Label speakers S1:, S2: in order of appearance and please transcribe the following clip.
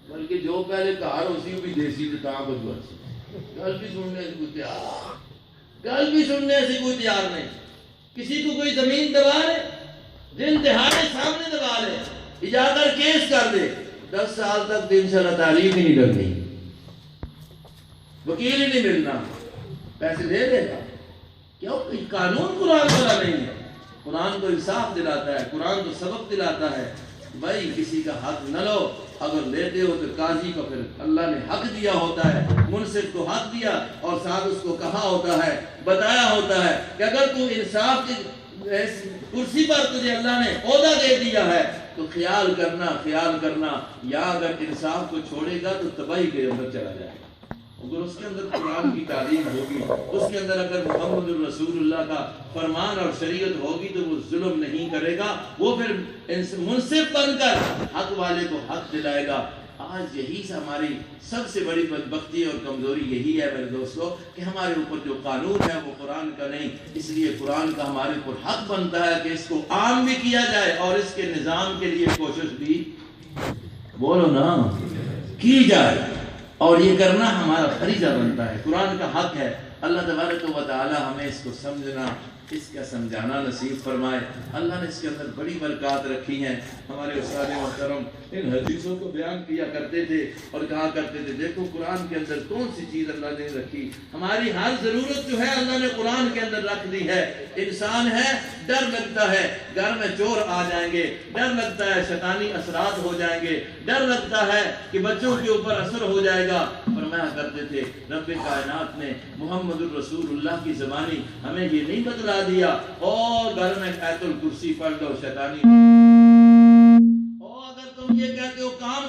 S1: بلکہ جو پہلے گھر اسی بھی دیسی تو تاں کچھ بچ گل بھی سننے سے کوئی تیار گل بھی سننے سے کوئی تیار نہیں. کسی کو کوئی زمین دبا لے دن دہاڑے سامنے دبا لے جا کر کیس کر دے 10 سال تک تو انشاءاللہ تعلیم ہی نہیں کرنی وکیل ہی نہیں ملنا پیسے دے دے گا. کیوں؟ قانون قرآن والا نہیں ہے. قرآن تو انصاف دلاتا ہے, قرآن تو سبق دلاتا ہے. بھائی کسی کا حق نہ لو, اگر لیتے ہو تو قاضی کو پھر اللہ نے حق دیا ہوتا ہے, منصف کو حق دیا اور ساتھ اس کو کہا ہوتا ہے, بتایا ہوتا ہے کہ اگر تو انصاف کی کرسی پر تجھے اللہ نے عہدہ دے دیا ہے تو خیال کرنا یا اگر انصاف کو چھوڑے گا تو تباہی کے اندر چلا جائے گا. اگر اس کے اندر قرآن کی تعلیم ہوگی, اس کے اندر اگر محمد الرسول اللہ کا فرمان اور شریعت ہوگی تو وہ ظلم نہیں کرے گا, وہ پھر منصف بن کر حق والے کو حق دلائے گا. آج یہی سے ہماری سب سے بڑی بدبختی اور کمزوری یہی ہے میرے دوستو کہ ہمارے اوپر جو قانون ہے وہ قرآن کا نہیں. اس لیے قرآن کا ہمارے اوپر حق بنتا ہے کہ اس کو عام بھی کیا جائے اور اس کے نظام کے لیے کوشش بھی بولو نا کی جائے, اور یہ کرنا ہمارا فریضہ بنتا ہے. قرآن کا حق ہے. اللہ تبارک و تعالی ہمیں اس کو سمجھنا, اس کا سمجھانا نصیب فرمائے. اللہ نے اس کے اندر بڑی برکات رکھی ہیں. ہمارے استاد محترم ان حدیثوں کو بیان کیا کرتے تھے اور کہا کرتے تھے دیکھو قرآن کے اندر کون سی چیز اللہ نے رکھی. ہماری ہر ضرورت جو ہے اللہ نے قرآن کے اندر رکھ دی ہے. انسان ہے, ڈر لگتا ہے گھر میں چور آ جائیں گے, ڈر لگتا ہے شیطانی اثرات ہو جائیں گے, ڈر لگتا ہے کہ بچوں کے اوپر اثر ہو جائے گا. فرمایا کرتے تھے رب کائنات نے محمد الرسول اللہ کی زبانی ہمیں یہ نہیں بتلا دیا اور گھر میں آیت الکرسی پڑھ لو شیطانی, اور اگر تم یہ کہتے ہو کام